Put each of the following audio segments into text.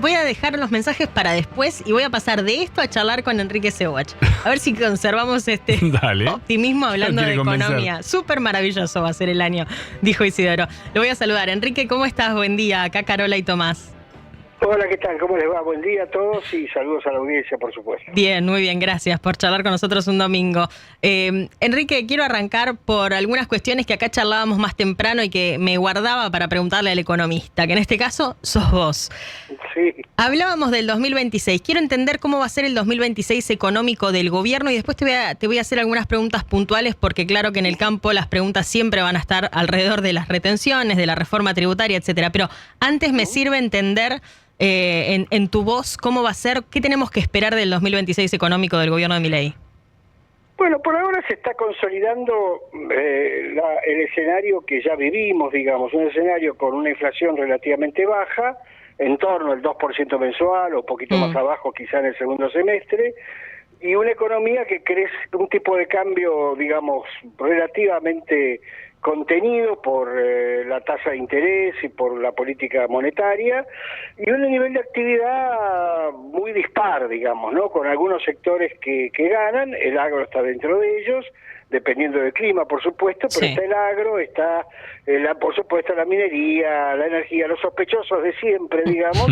voy a dejar los mensajes para después y voy a pasar de esto a charlar con Enrique Sewach. A ver si conservamos este optimismo hablando de economía. Súper maravilloso va a ser el año, dijo Isidoro. Lo voy a saludar. Enrique, ¿cómo estás? Buen día. Acá Carola y Tomás. Hola, ¿qué tal? ¿Cómo les va? Buen día a todos y saludos a la audiencia, por supuesto. Bien, muy bien, gracias por charlar con nosotros un domingo. Enrique, quiero arrancar por algunas cuestiones que acá charlábamos más temprano y que me guardaba para preguntarle al economista, que en este caso sos vos. Sí. Hablábamos del 2026. Quiero entender cómo va a ser el 2026 económico del gobierno y después te voy a hacer algunas preguntas puntuales porque claro que en el campo las preguntas siempre van a estar alrededor de las retenciones, de la reforma tributaria, etcétera. Pero antes me sirve entender en tu voz cómo va a ser, qué tenemos que esperar del 2026 económico del gobierno de Milei. Bueno, por ahora se está consolidando el escenario que ya vivimos, digamos, un escenario con una inflación relativamente baja, en torno al 2% mensual o un poquito más abajo quizá en el segundo semestre, y una economía que crece, un tipo de cambio, digamos, relativamente contenido por la tasa de interés y por la política monetaria, y un nivel de actividad muy dispar, digamos, ¿no? Con algunos sectores que ganan, el agro está dentro de ellos, dependiendo del clima, por supuesto, pero sí. Está el agro, está, por supuesto, la minería, la energía, los sospechosos de siempre, digamos,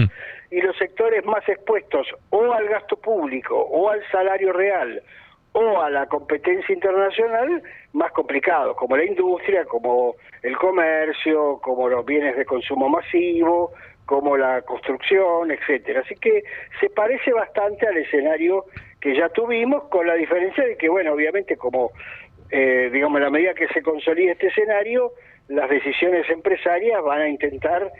y los sectores más expuestos o al gasto público o al salario real o a la competencia internacional, más complicados, como la industria, como el comercio, como los bienes de consumo masivo, como la construcción, etcétera. Así que se parece bastante al escenario que ya tuvimos, con la diferencia de que, bueno, obviamente como, digamos, a la medida que se consolide este escenario, las decisiones empresarias van a intentar,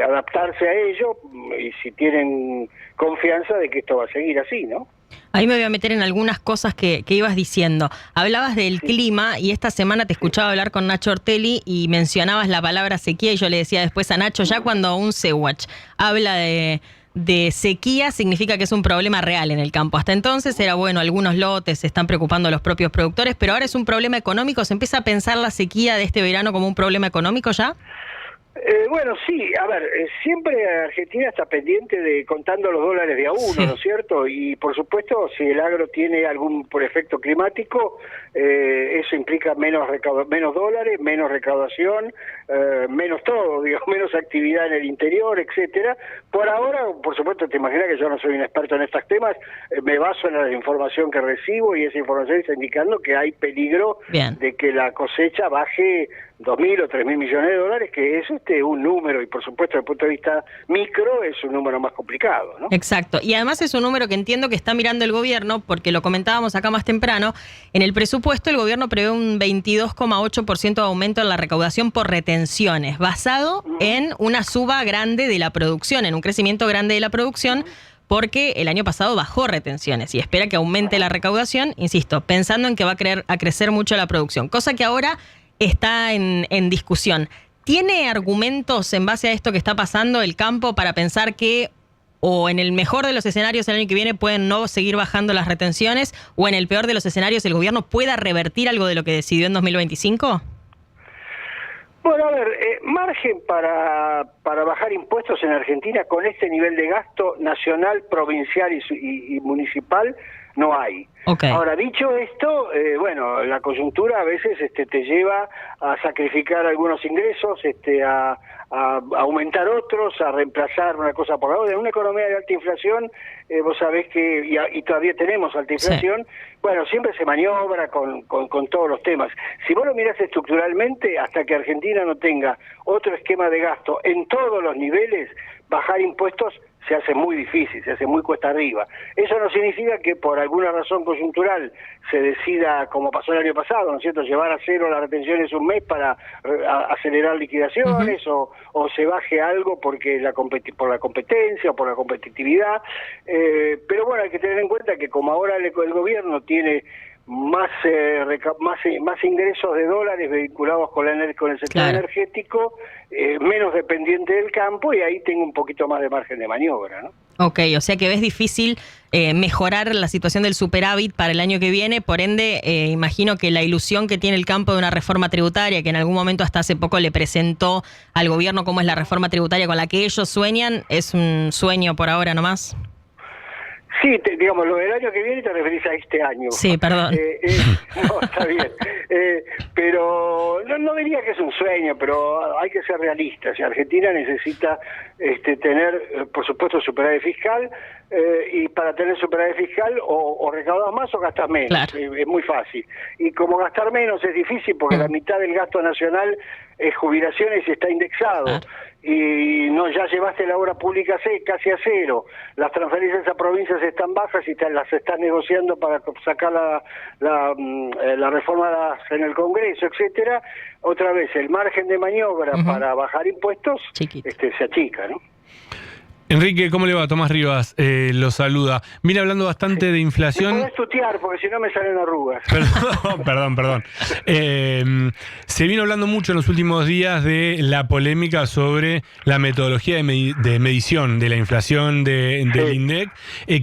adaptarse a ello, y si tienen confianza de que esto va a seguir así, ¿no? Ahí me voy a meter en algunas cosas que ibas diciendo. Hablabas del clima y esta semana te escuchaba hablar con Nacho Ortelli y mencionabas la palabra sequía y yo le decía después a Nacho, ya cuando un Sewach habla de sequía significa que es un problema real en el campo. Hasta entonces era bueno, algunos lotes se están preocupando los propios productores, pero ahora es un problema económico. ¿Se empieza a pensar la sequía de este verano como un problema económico ya? Bueno, sí, a ver, siempre Argentina está pendiente de contando los dólares de a uno, sí. ¿No es cierto? Y por supuesto, si el agro tiene algún por efecto climático, eso implica menos dólares, menos recaudación, menos todo, digamos, menos actividad en el interior, etcétera. Por ahora, por supuesto, te imaginas que yo no soy un experto en estos temas, me baso en la información que recibo y esa información está indicando que hay peligro de que la cosecha baje 2.000 o 3.000 millones de dólares, que es un número, y por supuesto desde el punto de vista micro es un número más complicado, ¿no? Exacto, y además es un número que entiendo que está mirando el gobierno, porque lo comentábamos acá más temprano, en el presupuesto el gobierno prevé un 22,8% de aumento en la recaudación por retenciones, basado en una suba grande de la producción, en un crecimiento grande de la producción, porque el año pasado bajó retenciones y espera que aumente la recaudación, insisto, pensando en que va a crecer mucho la producción, cosa que ahora está en discusión. ¿Tiene argumentos en base a esto que está pasando el campo para pensar que o en el mejor de los escenarios el año que viene pueden no seguir bajando las retenciones o en el peor de los escenarios el gobierno pueda revertir algo de lo que decidió en 2025? Bueno, a ver, margen para bajar impuestos en Argentina con este nivel de gasto nacional, provincial y municipal no hay. Okay. Ahora, dicho esto, la coyuntura a veces te lleva a sacrificar algunos ingresos, a aumentar otros, a reemplazar una cosa por la otra. En una economía de alta inflación, vos sabés que, y todavía tenemos alta inflación, sí. Siempre se maniobra con todos los temas. Si vos lo mirás estructuralmente, hasta que Argentina no tenga otro esquema de gasto en todos los niveles, bajar impuestos se hace muy difícil, se hace muy cuesta arriba. Eso no significa que por alguna razón coyuntural se decida, como pasó el año pasado, ¿no es cierto?, llevar a cero las retenciones un mes para acelerar liquidaciones, o se baje algo porque por la competencia o por la competitividad. Pero bueno, hay que tener en cuenta que como ahora el gobierno tiene más ingresos de dólares vinculados con el sector energético, menos dependiente del campo, y ahí tengo un poquito más de margen de maniobra, ¿no? Ok, o sea que ves difícil mejorar la situación del superávit para el año que viene, por ende, imagino que la ilusión que tiene el campo de una reforma tributaria, que en algún momento hasta hace poco le presentó al gobierno cómo es la reforma tributaria con la que ellos sueñan, es un sueño por ahora nomás. Sí, digamos, lo del año que viene te referís a este año. Sí, perdón. No, está bien. Pero no diría que es un sueño, pero hay que ser realistas. Argentina necesita tener, por supuesto, superávit fiscal, y para tener superávit fiscal o recaudas más o gastas menos. Claro. Es muy fácil. Y como gastar menos es difícil porque la mitad del gasto nacional es jubilaciones y está indexado. Claro. Y ya llevaste la obra pública casi a cero, las transferencias a provincias están bajas y las estás negociando para sacar la reforma en el Congreso, etcétera. Otra vez, el margen de maniobra para bajar impuestos se achica, ¿no? Enrique, ¿cómo le va? Tomás Rivas lo saluda. Viene hablando bastante de inflación. Me podés tutear porque si no me salen arrugas. Perdón. Se vino hablando mucho en los últimos días de la polémica sobre la metodología de medición de la inflación del INDEC.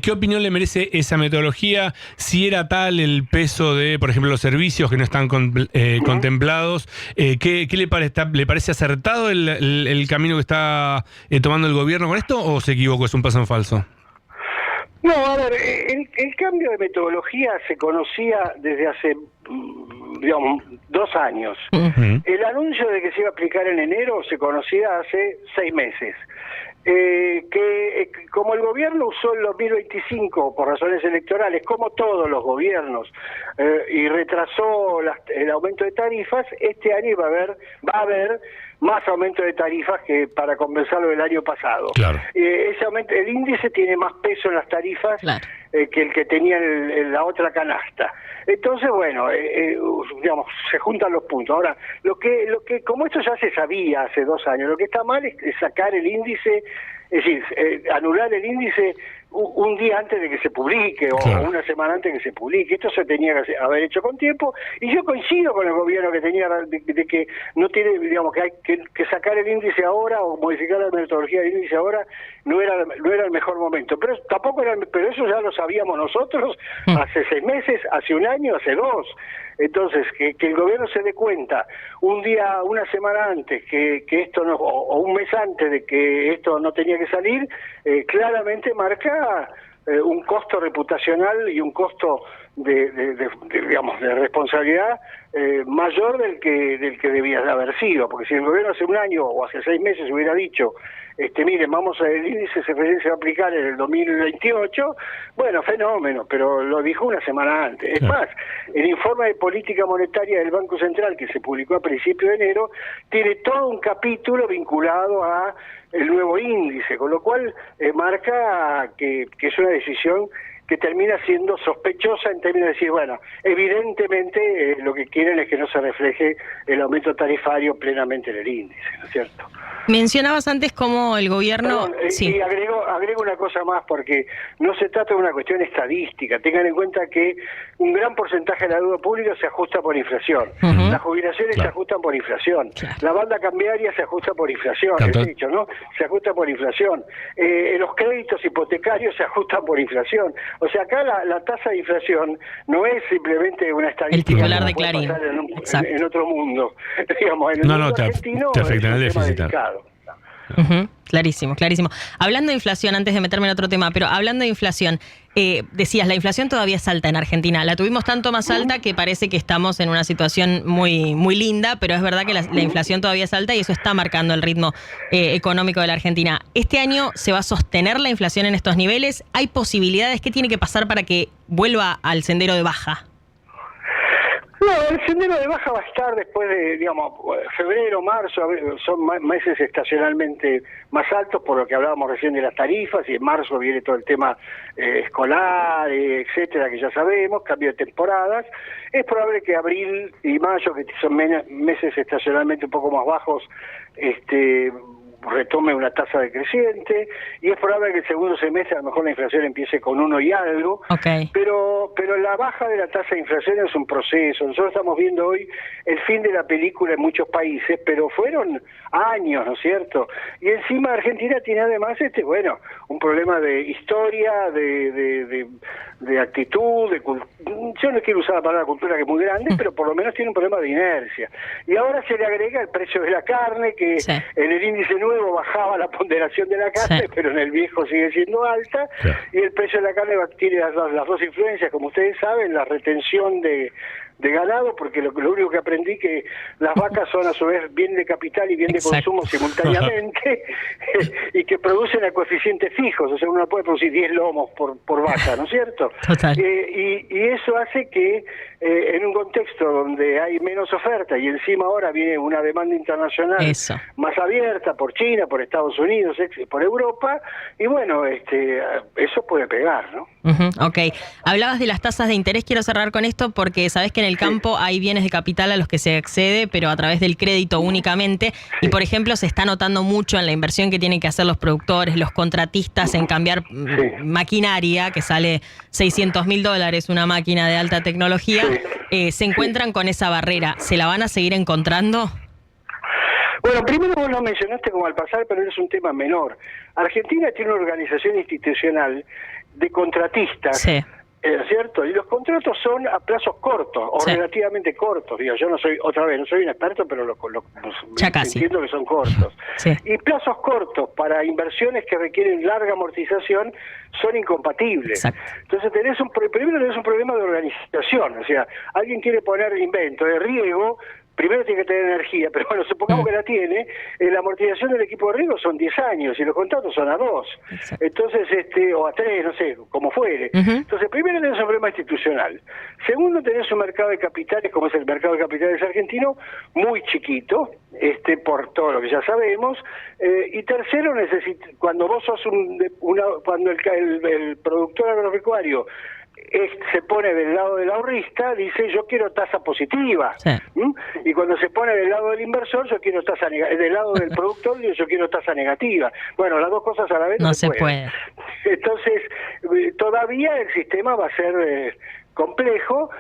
¿Qué opinión le merece esa metodología? Si era tal el peso de, por ejemplo, los servicios que no están contemplados. ¿Qué le parece acertado el camino que está tomando el gobierno con esto? ¿O se equivocó? ¿Es un paso en falso? No, a ver, el cambio de metodología se conocía desde hace, 2 años. El anuncio de que se iba a aplicar en enero se conocía hace 6 meses. Como el gobierno usó el 2025 por razones electorales, como todos los gobiernos, y retrasó el aumento de tarifas, este año va a haber más aumento de tarifas que para compensarlo del año pasado. Claro. Ese aumento, el índice tiene más peso en las tarifas, claro, que el que tenía en la otra canasta. Entonces, bueno, se juntan los puntos. Ahora, lo que como esto ya se sabía hace 2 años, lo que está mal es sacar el índice, es decir, anular el índice un día antes de que se publique, claro, o una semana antes de que se publique. Esto se tenía que haber hecho con tiempo, y yo coincido con el gobierno que tenía de que no tiene, que hay que sacar el índice ahora o modificar la metodología del índice ahora no era el mejor momento, pero tampoco pero eso ya lo sabíamos nosotros hace 6 meses, hace 1 año, hace 2. Entonces, que el gobierno se dé cuenta una semana antes que esto no, o un mes antes de que esto no tenía que salir, claramente marca un costo reputacional y un costo de responsabilidad mayor del que debía de haber sido, porque si el gobierno hace 1 año o hace 6 meses hubiera dicho, miren, el índice se va a aplicar en el 2028, bueno, fenómeno, pero lo dijo 1 semana antes. Es más, el informe de política monetaria del Banco Central, que se publicó a principios de enero, tiene todo un capítulo vinculado a el nuevo índice, con lo cual marca que es una decisión que termina siendo sospechosa en términos de decir, bueno, evidentemente lo que quieren es que no se refleje el aumento tarifario plenamente en el índice, ¿no es cierto? Mencionabas antes cómo el gobierno... Perdón, y agrego una cosa más, porque no se trata de una cuestión estadística. Tengan en cuenta que un gran porcentaje de la deuda pública se ajusta por inflación. Las jubilaciones se ajustan por inflación. La banda cambiaria se ajusta por inflación, es dicho, ¿no? Se ajusta por inflación. Los créditos hipotecarios se ajustan por inflación. O sea, acá la tasa de inflación no es simplemente una estadística. El titular de Clarín. En otro mundo. Digamos, en el mundo argentino te afecta en el déficit. Clarísimo. Hablando de inflación, antes de meterme en otro tema, pero hablando de inflación, decías, la inflación todavía es alta en Argentina. La tuvimos tanto más alta que parece que estamos en una situación muy, muy linda, pero es verdad que la inflación todavía es alta y eso está marcando el ritmo económico de la Argentina. ¿Este año se va a sostener la inflación en estos niveles? ¿Hay posibilidades? ¿Qué tiene que pasar para que vuelva al sendero de baja? No, el sendero de baja va a estar después de, febrero, marzo, son meses estacionalmente más altos por lo que hablábamos recién de las tarifas, y en marzo viene todo el tema escolar, etcétera, que ya sabemos, cambio de temporadas. Es probable que abril y mayo, que son meses estacionalmente un poco más bajos, retome una tasa decreciente, y es probable que el segundo semestre a lo mejor la inflación empiece con 1 y algo, pero la baja de la tasa de inflación es un proceso. Nosotros estamos viendo hoy el fin de la película en muchos países, pero fueron años, ¿no es cierto? Y encima Argentina tiene además un problema de historia, de actitud, yo no quiero usar la palabra cultura, que es muy grande, pero por lo menos tiene un problema de inercia. Y ahora se le agrega el precio de la carne, que en el índice nuevo bajaba la ponderación de la carne, pero en el viejo sigue siendo alta, y el precio de la carne tiene las dos influencias, como ustedes saben, la retención de ganado, porque lo único que aprendí que las vacas son a su vez bien de capital y bien de consumo simultáneamente, y que producen a coeficientes fijos, o sea, uno no puede producir 10 lomos por vaca, ¿no es cierto? Total. Y eso hace que en un contexto donde hay menos oferta y encima ahora viene una demanda internacional más abierta por China, por Estados Unidos, por Europa, y bueno, eso puede pegar, ¿no? Ok. Hablabas de las tasas de interés, quiero cerrar con esto porque sabés que en el campo hay bienes de capital a los que se accede, pero a través del crédito únicamente, y por ejemplo se está notando mucho en la inversión que tienen que hacer los productores, los contratistas en cambiar maquinaria, que sale $600.000 una máquina de alta tecnología, se encuentran con esa barrera. ¿Se la van a seguir encontrando? Bueno, primero vos lo mencionaste como al pasar, pero es un tema menor. Argentina tiene una organización institucional de contratistas, ¿cierto? Y los contratos son a plazos cortos, o relativamente cortos. Digo, yo no soy un experto, pero entiendo que son cortos. Y plazos cortos para inversiones que requieren larga amortización son incompatibles. Entonces primero tenés un problema de organización, o sea, alguien quiere poner invento de riego, primero tiene que tener energía, pero bueno, supongamos que la tiene, la amortización del equipo de riego son 10 años y los contratos son a 2. Entonces, o a 3, no sé, como fuere. Entonces, primero tenés un problema institucional. Segundo, tenés un mercado de capitales, como es el mercado de capitales argentino, muy chiquito, por todo lo que ya sabemos. Y tercero, cuando vos sos cuando el productor agropecuario se pone del lado del ahorrista, dice yo quiero tasa positiva, y cuando se pone del lado del inversor, yo quiero tasa del lado del productor, yo quiero tasa negativa. Bueno, las dos cosas a la vez no se puede. Entonces, todavía el sistema va a ser complejo,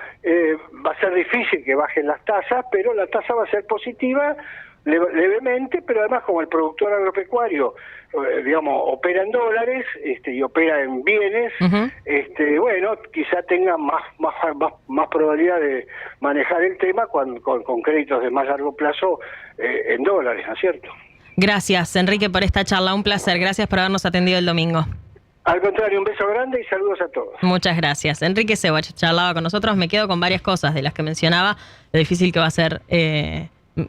va a ser difícil que bajen las tasas, pero la tasa va a ser positiva levemente, pero además como el productor agropecuario opera en dólares y opera en bienes, bueno, quizá tenga más probabilidad de manejar el tema con créditos de más largo plazo en dólares, ¿no es cierto? Gracias, Enrique, por esta charla, un placer. Gracias por habernos atendido el domingo. Al contrario, un beso grande y saludos a todos. Muchas gracias. Enrique Sewach charlaba con nosotros. Me quedo con varias cosas de las que mencionaba, lo difícil que va a ser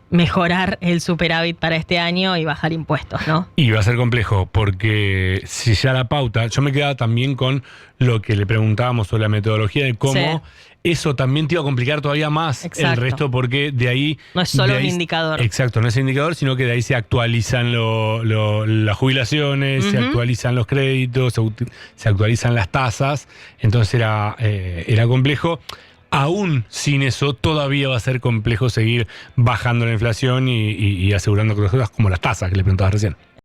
mejorar el superávit para este año y bajar impuestos, ¿no? Y va a ser complejo, porque si ya la pauta, yo me quedaba también con lo que le preguntábamos sobre la metodología de cómo eso también te iba a complicar todavía más el resto, porque de ahí... No es solo un indicador. Exacto, no es el indicador, sino que de ahí se actualizan las jubilaciones, se actualizan los créditos, se actualizan las tasas, entonces era complejo. Aún sin eso, todavía va a ser complejo seguir bajando la inflación y asegurando cosas como las tasas que le preguntabas recién.